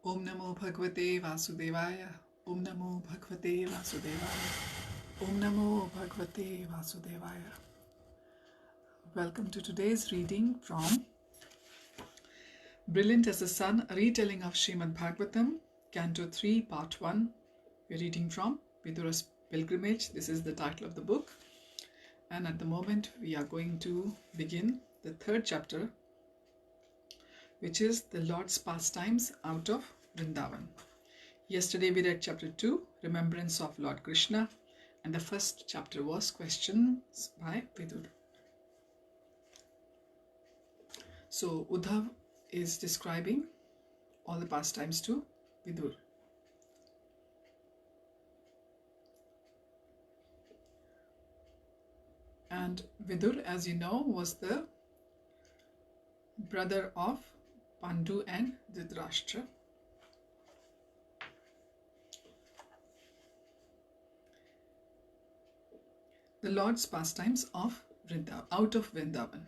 Om Namo Bhagavate Vasudevaya. Om Namo Bhagavate Vasudevaya. Om Namo Bhagavate Vasudevaya. Welcome to today's reading from Brilliant as the Sun, a retelling of Srimad Bhagavatam, Canto 3, Part 1. We're reading from Vidura's Pilgrimage. This is the title of the book. And at the moment, we are going to begin the third chapter, which is the Lord's Pastimes out of Vrindavan. Yesterday we read chapter 2, Remembrance of Lord Krishna, and the first chapter was Questions by Vidur. So Uddhav is describing all the pastimes to Vidur. And Vidur, as you know, was the brother of Pandu and Dhritarashtra. The Lord's pastimes of out of Vrindavan.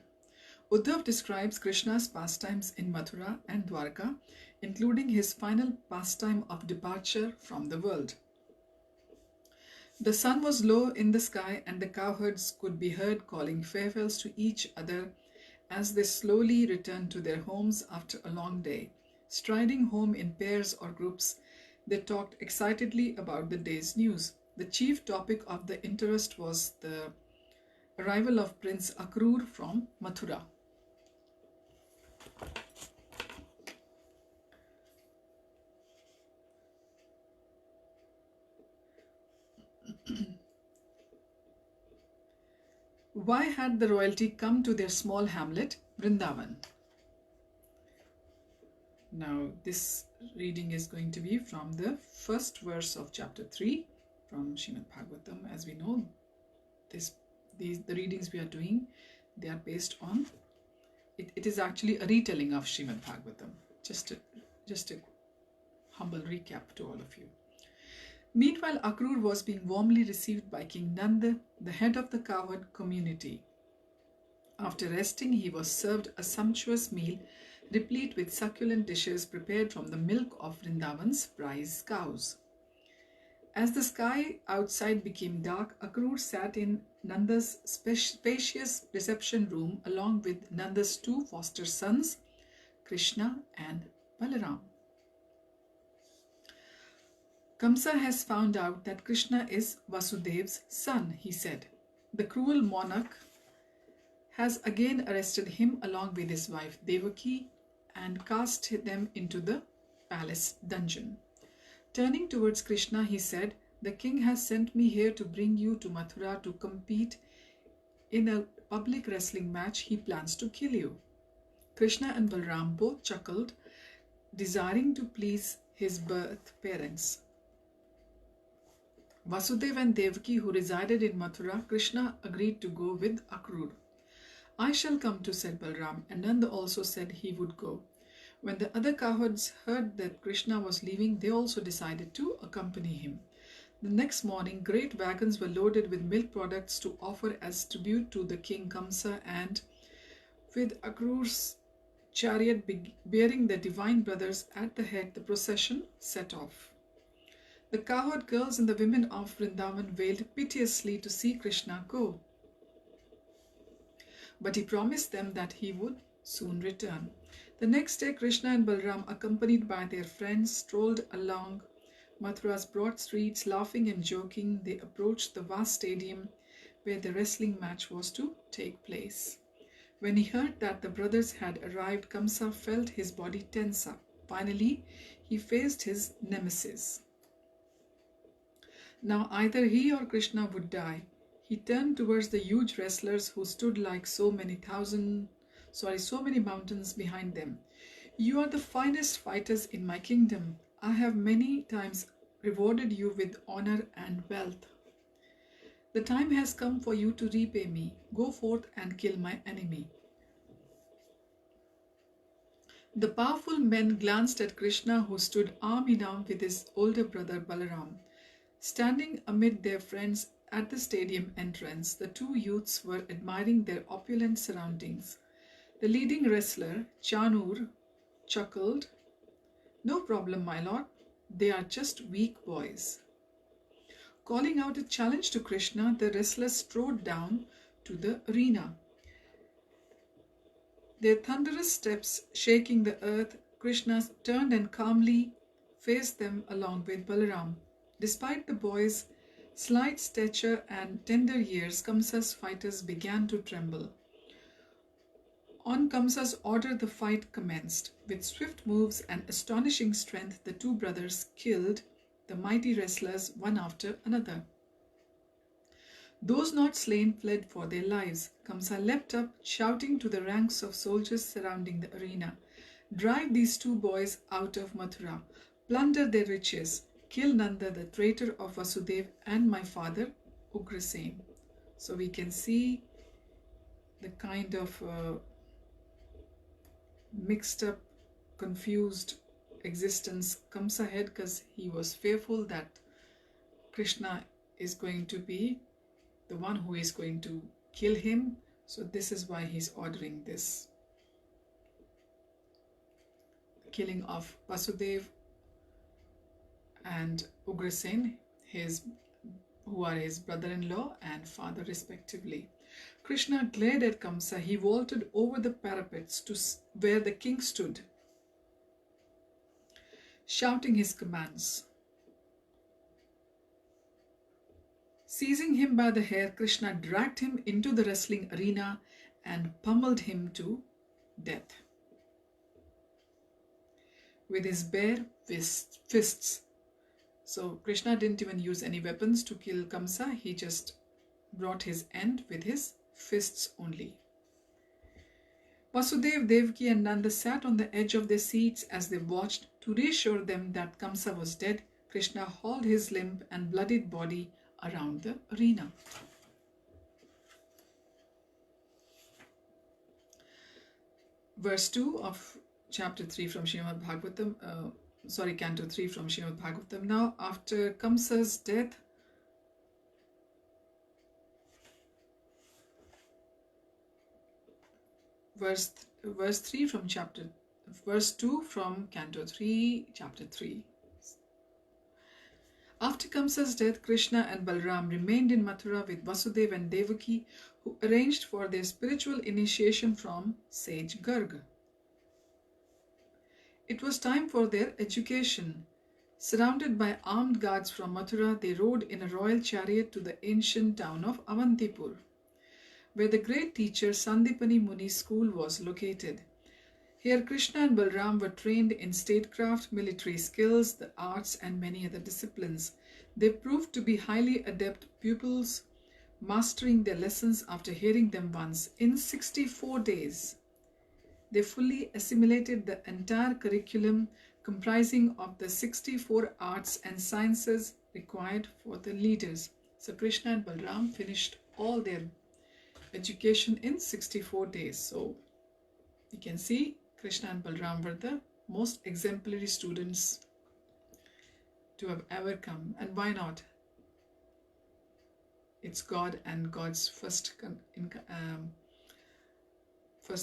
Uddhav describes Krishna's pastimes in Mathura and Dwarka, including his final pastime of departure from the world. The sun was low in the sky, and the cowherds could be heard calling farewells to each other as they slowly returned to their homes after a long day. Striding home in pairs or groups, they talked excitedly about the day's news. The chief topic of the interest was the arrival of Prince Akrur from Mathura. Why had the royalty come to their small hamlet, Vrindavan? Now, this reading is going to be from the first verse of chapter 3 from Srimad Bhagavatam. As we know, the readings we are doing, they are based on, it is actually a retelling of Srimad Bhagavatam. Just a humble recap to all of you. Meanwhile, Akrur was being warmly received by King Nanda, the head of the cowherd community. After resting, he was served a sumptuous meal replete with succulent dishes prepared from the milk of Vrindavan's prize cows. As the sky outside became dark, Akrur sat in Nanda's spacious reception room along with Nanda's two foster sons, Krishna and Balaram. Kamsa has found out that Krishna is Vasudev's son, he said. The cruel monarch has again arrested him along with his wife Devaki and cast them into the palace dungeon. Turning towards Krishna, he said, "The king has sent me here to bring you to Mathura to compete in a public wrestling match. He plans to kill you." Krishna and Balaram both chuckled, desiring to please his birth parents. Vasudeva and Devaki, who resided in Mathura, Krishna agreed to go with Akrur. "I shall come too," said Balaram, and Nanda also said he would go. When the other cowherds heard that Krishna was leaving, they also decided to accompany him. The next morning, great wagons were loaded with milk products to offer as tribute to the king Kamsa, and with Akrur's chariot bearing the divine brothers at the head, the procession set off. The cowherd girls and the women of Vrindavan wailed piteously to see Krishna go. But he promised them that he would soon return. The next day, Krishna and Balaram, accompanied by their friends, strolled along Mathura's broad streets, laughing and joking. They approached the vast stadium where the wrestling match was to take place. When he heard that the brothers had arrived, Kamsa felt his body tense up. Finally, he faced his nemesis. Now either he or Krishna would die. He turned towards the huge wrestlers who stood like so many mountains behind them. "You are the finest fighters in my kingdom. I have many times rewarded you with honor and wealth. The time has come for you to repay me. Go forth and kill my enemy." The powerful men glanced at Krishna, who stood arm in arm with his older brother Balaram. Standing amid their friends at the stadium entrance, the two youths were admiring their opulent surroundings. The leading wrestler, Chanur, chuckled No problem, my lord. They are just weak boys. Calling out a challenge to Krishna, the wrestlers strode down to the arena. Their thunderous steps shaking the earth, Krishna turned and calmly faced them along with Balaram. Despite the boys' slight stature and tender years, Kamsa's fighters began to tremble. On Kamsa's order, the fight commenced. With swift moves and astonishing strength, the two brothers killed the mighty wrestlers one after another. Those not slain fled for their lives. Kamsa leapt up, shouting to the ranks of soldiers surrounding the arena, "Drive these two boys out of Mathura, plunder their riches, kill Nanda, the traitor of Vasudev, and my father, Ugrasen." So we can see the kind of mixed up, confused existence Kamsa had, because he was fearful that Krishna is going to be the one who is going to kill him. So this is why he's ordering this killing of Vasudev and Ugrasen, who are his brother-in-law and father respectively. Krishna glared at Kamsa. He vaulted over the parapets to where the king stood, shouting his commands. Seizing him by the hair, Krishna dragged him into the wrestling arena and pummeled him to death with his bare fists. So Krishna didn't even use any weapons to kill Kamsa. He just brought his end with his fists only. Vasudev, Devaki and Nanda sat on the edge of their seats as they watched. To reassure them that Kamsa was dead, Krishna hauled his limp and bloodied body around the arena. Verse 2 of chapter 3 from Srimad Bhagavatam, Canto 3 from Srimad Bhagavatam. Now, after Kamsa's death, verse 2 from Canto 3, chapter 3. After Kamsa's death, Krishna and Balaram remained in Mathura with Vasudeva and Devaki, who arranged for their spiritual initiation from sage Garg. It was time for their education. Surrounded by armed guards from Mathura, they rode in a royal chariot to the ancient town of Avantipur, where the great teacher Sandipani Muni's school was located. Here Krishna and Balaram were trained in statecraft, military skills, the arts and many other disciplines. They proved to be highly adept pupils, mastering their lessons after hearing them once. In 64 days, they fully assimilated the entire curriculum comprising of the 64 arts and sciences required for the leaders. So Krishna and Balaram finished all their education in 64 days. So you can see Krishna and Balaram were the most exemplary students to have ever come. And why not? It's God and God's first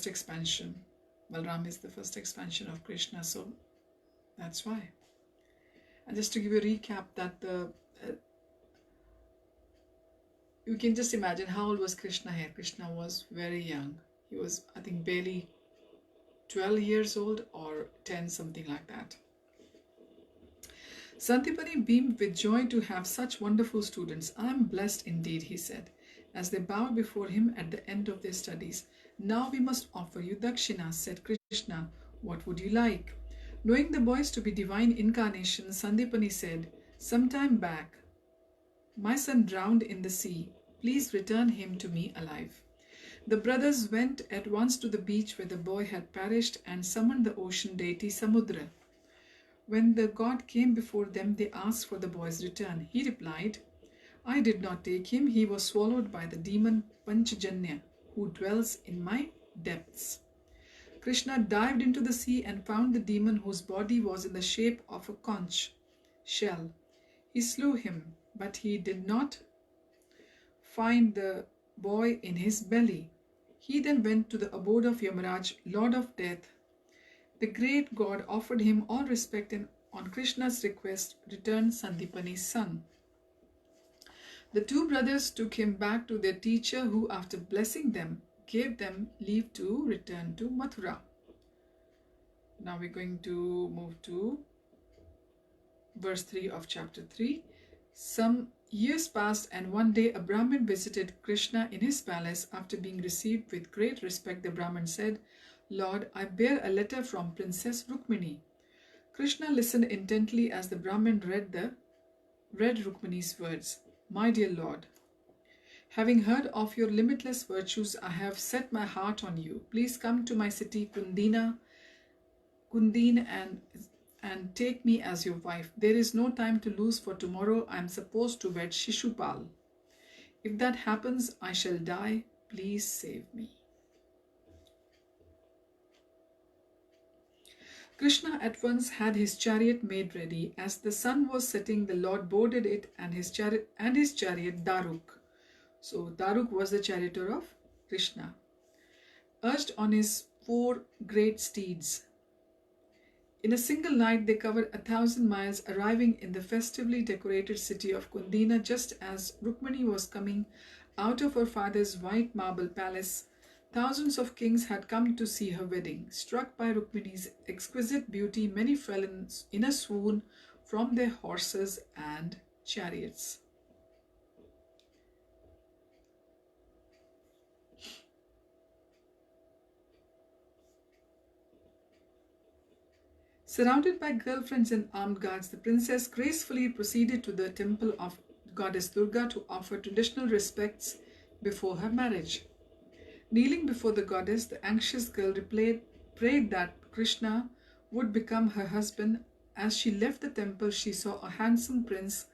expansion. Balaram is the first expansion of Krishna, so that's why. And just to give you a recap, that you can just imagine how old was Krishna here. Krishna was very young. He was, I think, barely 12 years old or 10, something like that. Santipani beamed with joy to have such wonderful students. "I am blessed indeed," he said, as they bowed before him at the end of their studies. "Now we must offer you dakshina," said Krishna. "What would you like?" Knowing the boys to be divine incarnations, Sandipani said, "Some time back, my son drowned in the sea. Please return him to me alive." The brothers went at once to the beach where the boy had perished and summoned the ocean deity Samudra. When the god came before them, they asked for the boy's return. He replied, "I did not take him. He was swallowed by the demon Panchajanya, who dwells in my depths." Krishna dived into the sea and found the demon, whose body was in the shape of a conch shell. He slew him, but he did not find the boy in his belly. He then went to the abode of Yamaraj, Lord of Death, The great god offered him all respect and on Krishna's request returned Sandipani's son. The two brothers took him back to their teacher, who, after blessing them, gave them leave to return to Mathura. Now we're going to move to verse 3 of chapter 3. Some years passed, and one day a Brahmin visited Krishna in his palace. After being received with great respect, the Brahmin said, "Lord, I bear a letter from Princess Rukmini." Krishna listened intently as the Brahmin read Rukmini's words. "My dear Lord, having heard of your limitless virtues, I have set my heart on you. Please come to my city Kundin and take me as your wife. There is no time to lose, for tomorrow I am supposed to wed Shishupal. If that happens, I shall die. Please save me." Krishna at once had his chariot made ready. As the sun was setting, the Lord boarded it and his chariot Daruk. So Daruk was the charioteer of Krishna, urged on his 4 great steeds. In a single night they covered 1,000 miles, arriving in the festively decorated city of Kundina just as Rukmini was coming out of her father's white marble palace. Thousands of kings had come to see her wedding. Struck by Rukmini's exquisite beauty, many fell in a swoon from their horses and chariots. Surrounded by girlfriends and armed guards, the princess gracefully proceeded to the temple of goddess Durga to offer traditional respects before her marriage. Kneeling before the goddess, the anxious girl prayed that Krishna would become her husband. As she left the temple, she saw a handsome prince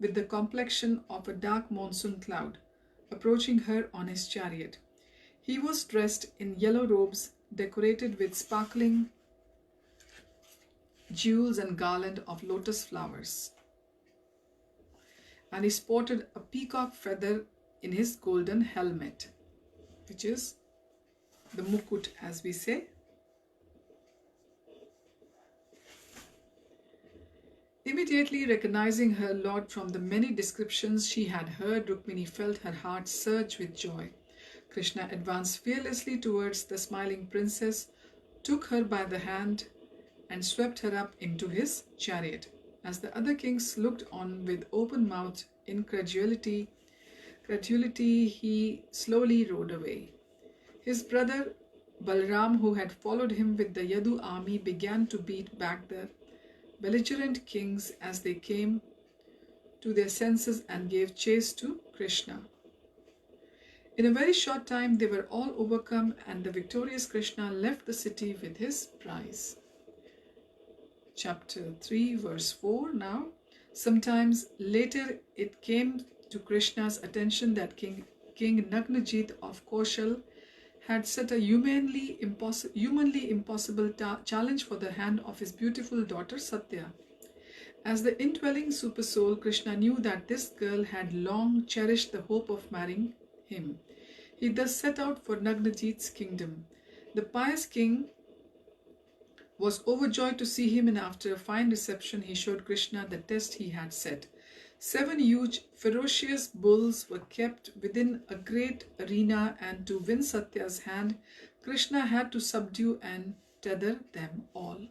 with the complexion of a dark monsoon cloud approaching her on his chariot. He was dressed in yellow robes decorated with sparkling jewels and garland of lotus flowers, and he sported a peacock feather in his golden helmet, which is the mukut, as we say. Immediately recognizing her lord from the many descriptions she had heard, Rukmini felt her heart surge with joy. Krishna advanced fearlessly towards the smiling princess, took her by the hand, and swept her up into his chariot. As the other kings looked on with open mouth incredulity, he slowly rode away. His brother Balram, who had followed him with the Yadu army, began to beat back the belligerent kings as they came to their senses and gave chase to Krishna. In a very short time they were all overcome, and the victorious Krishna left the city with his prize. Chapter 3, verse 4 now. Sometimes later it came to Krishna's attention that King Nagnajit of Koshal had set a humanly impossible challenge for the hand of his beautiful daughter Satya. As the indwelling supersoul, Krishna knew that this girl had long cherished the hope of marrying him. He thus set out for Nagnajit's kingdom. The pious king was overjoyed to see him, and after a fine reception he showed Krishna the test he had set. 7 huge ferocious bulls were kept within a great arena, and to win Satya's hand, Krishna had to subdue and tether them all.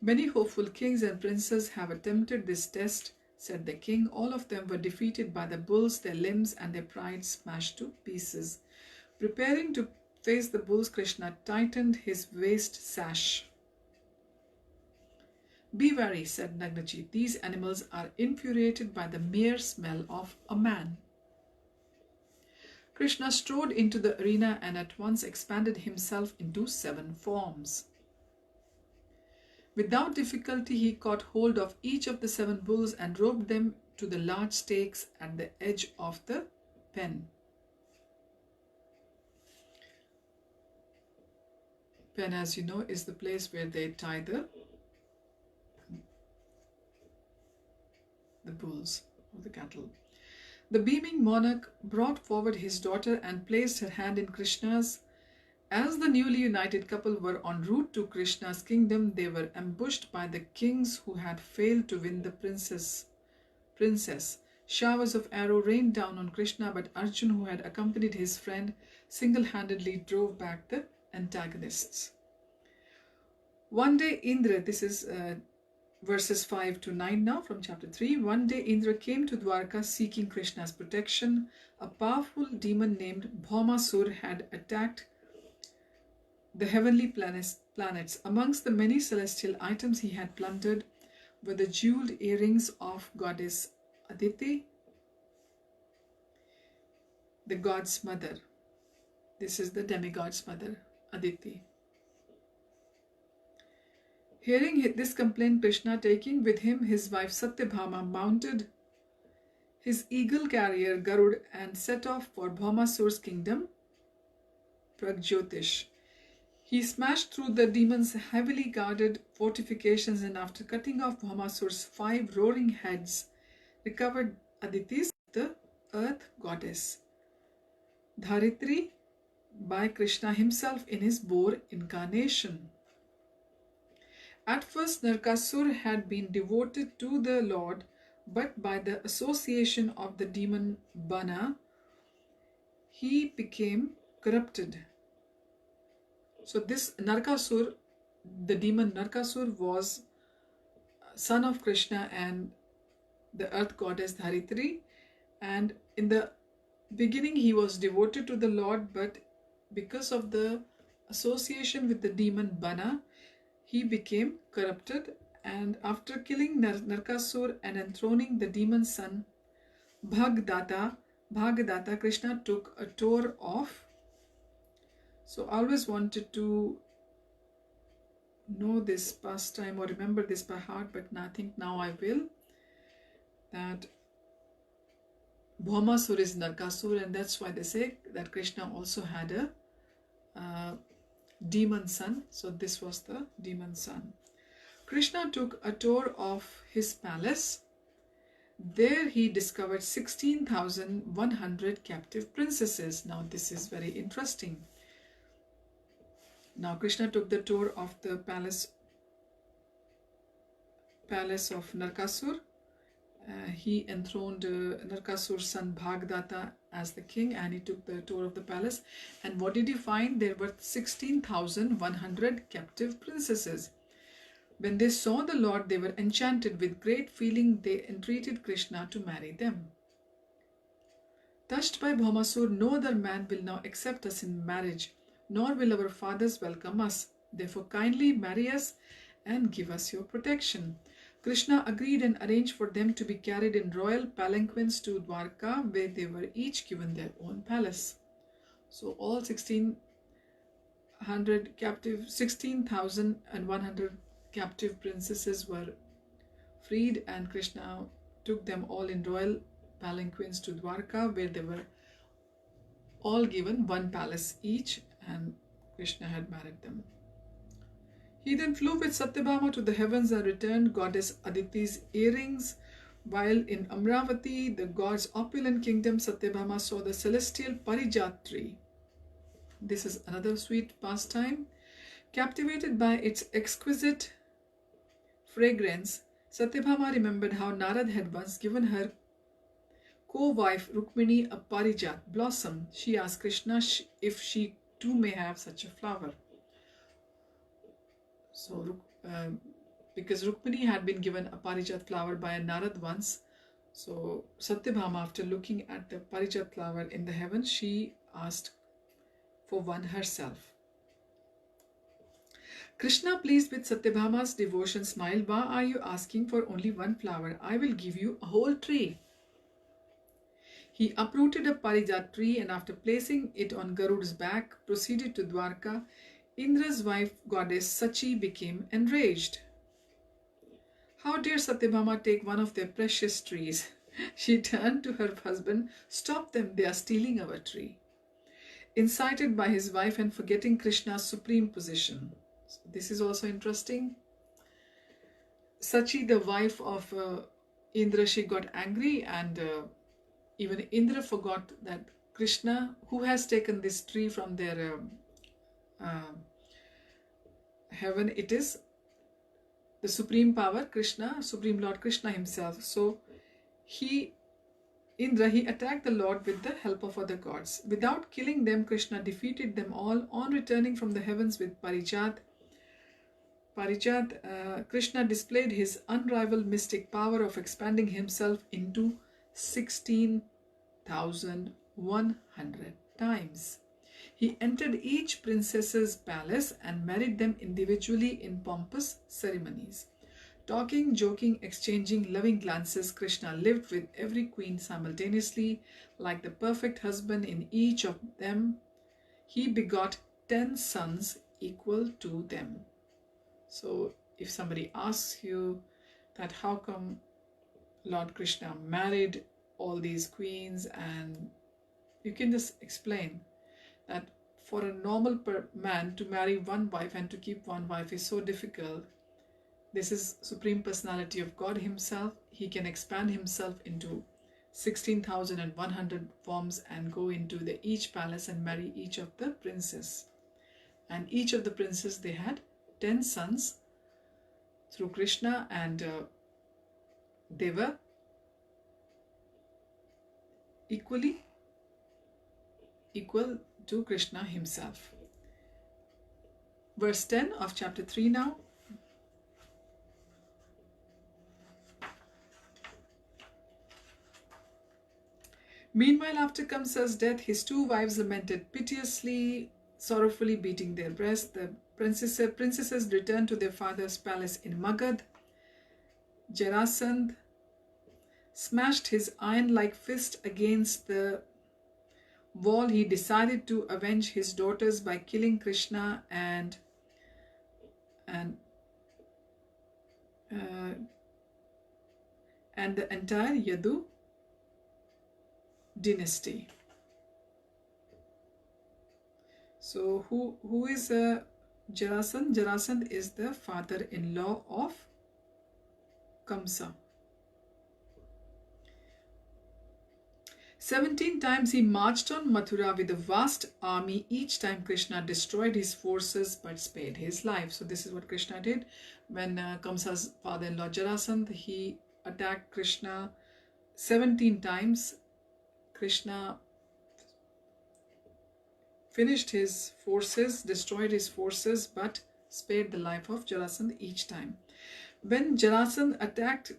"Many hopeful kings and princes have attempted this test," said the king. "All of them were defeated by the bulls, their limbs and their pride smashed to pieces." Preparing to face the bulls, Krishna tightened his waist sash. "Be wary," said Nagnajit. "These animals are infuriated by the mere smell of a man." Krishna strode into the arena and at once expanded himself into 7 forms. Without difficulty he caught hold of each of the 7 bulls and roped them to the large stakes at the edge of the pen. Pen, as you know, is the place where they tie the bulls or the cattle. The beaming monarch brought forward his daughter and placed her hand in Krishna's As the newly united couple were en route to Krishna's kingdom, they were ambushed by the kings who had failed to win the princess. Showers of arrows rained down on Krishna, but Arjun, who had accompanied his friend, single-handedly drove back the antagonists. One day Indra, this is verses 5 to 9 now from chapter 3. One day Indra came to Dwarka seeking Krishna's protection. A powerful demon named Bhaumasur had attacked the heavenly planets. Amongst the many celestial items he had plundered were the jeweled earrings of goddess Aditi, the god's mother. This is the demigod's mother, Aditi. Hearing this complaint, Krishna, taking with him his wife Satyabhama, mounted his eagle carrier Garud and set off for Bhaumasur's kingdom, Pragjyotish. He smashed through the demon's heavily guarded fortifications, and after cutting off Bhaumasur's 5 roaring heads, recovered Aditi's, the earth goddess, Dharitri, by Krishna himself in his boar incarnation. At first, Narkasur had been devoted to the Lord, but by the association of the demon Bana, he became corrupted. So this Narkasur, the demon Narkasur, was son of Krishna and the earth goddess Dharitri, and in the beginning he was devoted to the Lord, but because of the association with the demon Bana, he became corrupted, and after killing Narkasur and enthroning the demon's son Bhagdata, Krishna took a tour of. So I always wanted to know this pastime or remember this by heart, but I think now I will. That Bhaumasur is Narkasur, and that's why they say that Krishna also had a demon son. So this was the demon son. Krishna took a tour of his palace. There he discovered 16,100 captive princesses. Now this is very interesting. Now Krishna took the tour of the palace of Narkasur. He enthroned Narkasur's son Bhagdata as the king, and he took the tour of the palace. And what did he find? There were 16,100 captive princesses. When they saw the Lord, they were enchanted. With great feeling, they entreated Krishna to marry them. Touched by Bhaumasur, no other man will now accept us in marriage, nor will our fathers welcome us. Therefore, kindly marry us and give us your protection. Krishna agreed and arranged for them to be carried in royal palanquins to Dwarka, where they were each given their own palace. So all 16,100 captive princesses were freed, and Krishna took them all in royal palanquins to Dwarka, where they were all given one palace each, and Krishna had married them. He then flew with Satyabhama to the heavens and returned goddess Aditi's earrings. While in Amravati, the god's opulent kingdom, Satyabhama saw the celestial Parijat tree. This is another sweet pastime. Captivated by its exquisite fragrance, Satyabhama remembered how Narad had once given her co-wife Rukmini a Parijat blossom. She asked Krishna if she too may have such a flower. So, because Rukmini had been given a Parijat flower by a Narad once, so Satyabhama, after looking at the Parijat flower in the heavens, she asked for one herself. Krishna, pleased with Satyabhama's devotion, smiled. Why are you asking for only one flower? I will give you a whole tree. He uprooted a Parijat tree, and after placing it on Garud's back, proceeded to Dwarka. Indra's wife, goddess Sachi, became enraged. How dare Satyabhama take one of their precious trees? She turned to her husband. Stop them, they are stealing our tree. Incited by his wife and forgetting Krishna's supreme position. So this is also interesting. Sachi, the wife of Indra, she got angry, and even Indra forgot that Krishna, who has taken this tree from their heaven, it is the supreme power, Krishna, Supreme Lord Krishna himself. So Indra, he attacked the Lord with the help of other gods. Without killing them, Krishna defeated them all. On returning from the heavens with Parijat, Krishna displayed his unrivaled mystic power of expanding himself into 16,100 times. He entered each princess's palace and married them individually in pompous ceremonies. Talking, joking, exchanging loving glances, Krishna lived with every queen simultaneously. Like the perfect husband in each of them, he begot 10 sons equal to them. So if somebody asks you that how come Lord Krishna married all these queens, and you can just explain that for a normal man to marry one wife and to keep one wife is so difficult. This is Supreme Personality of God himself. He can expand himself into 16,100 forms and go into each palace and marry each of the princes. And each of the princes, they had 10 sons through Krishna, and they were equal to Krishna himself. Verse 10 of chapter 3 now. Meanwhile, after Kamsa's death, his 2 wives lamented piteously, sorrowfully beating their breasts. The princesses returned to their father's palace in Magad. Jarasandh smashed his iron-like fist against the wall. He decided to avenge his daughters by killing Krishna and the entire Yadu dynasty. So who is Jarasandh? Jarasandh is the father-in-law of Kamsa. 17 times he marched on Mathura with a vast army. Each time Krishna destroyed his forces but spared his life. So this is what Krishna did when Kamsa's father-in-law Jarasandh, he attacked Krishna 17 times. Krishna finished his forces, destroyed his forces, but spared the life of Jarasandh each time. When Jarasandh attacked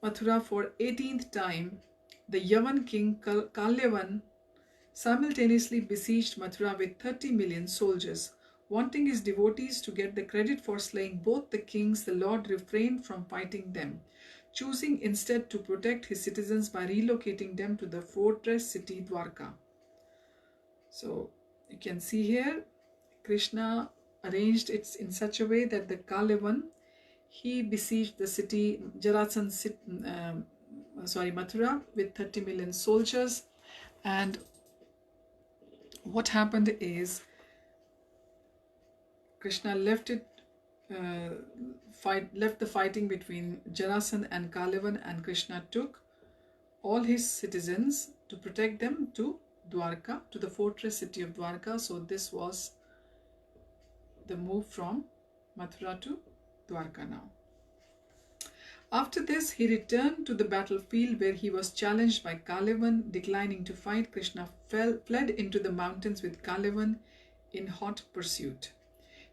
Mathura for 18th time, the Yavan king Kalyavan simultaneously besieged Mathura with 30 million soldiers. Wanting his devotees to get the credit for slaying both the kings, the Lord refrained from fighting them, choosing instead to protect his citizens by relocating them to the fortress city Dwarka. So you can see here, Krishna arranged it in such a way that the Kalyavan, he besieged the city, Mathura with 30 million soldiers. And what happened is Krishna left the fighting between Jarasandh and Kalyavan, and Krishna took all his citizens to protect them to Dwarka, to the fortress city of Dwarka. So this was the move from Mathura to Dwarka now. After this, he returned to the battlefield where he was challenged by Kalyavan. Declining to fight, Krishna fled into the mountains with Kalyavan in hot pursuit.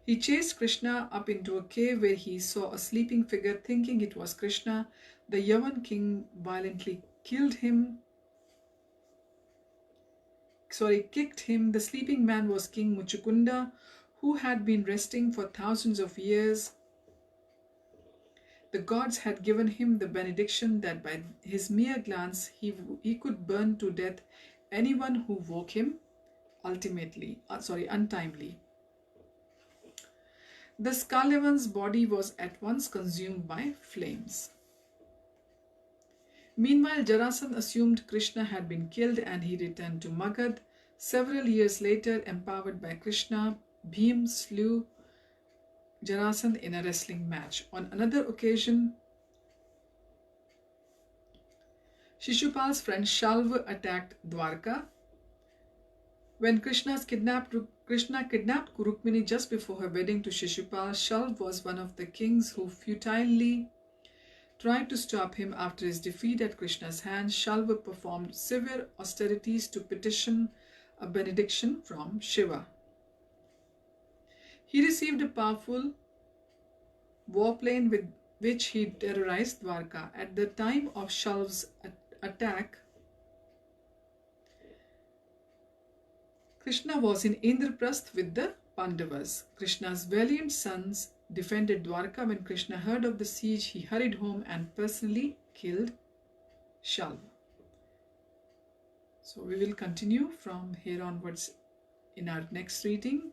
He chased Krishna up into a cave where he saw a sleeping figure. Thinking it was Krishna, the Yavan king violently kicked him. The sleeping man was King Muchukunda, who had been resting for thousands of years. The gods had given him the benediction that by his mere glance he could burn to death anyone who woke him untimely. Thus Kalyavan's body was at once consumed by flames. Meanwhile, Jarasandh assumed Krishna had been killed and he returned to Magad. Several years later, empowered by Krishna, Bhim slew Jarasandh in a wrestling match. On another occasion, Shishupal's friend Shalva attacked Dwarka. When Krishna kidnapped Krishna kidnapped Rukmini just before her wedding to Shishupal. Shalv was one of the kings who futilely tried to stop him. After his defeat at Krishna's hands, Shalva performed severe austerities to petition a benediction from Shiva. He received a powerful warplane with which he terrorized Dwarka. At the time of Shalv's attack, Krishna was in Indraprasth with the Pandavas. Krishna's valiant sons defended Dwarka. When Krishna heard of the siege, he hurried home and personally killed Shalva. So we will continue from here onwards in our next reading,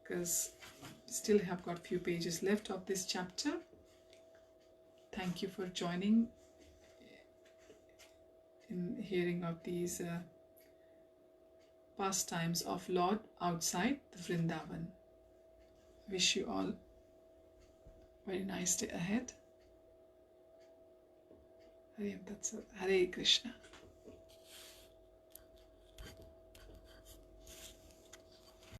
because we still have got few pages left of this chapter. Thank you for joining in hearing of these pastimes of Lord outside the Vrindavan. Wish you all a very nice day ahead. Hare Krishna.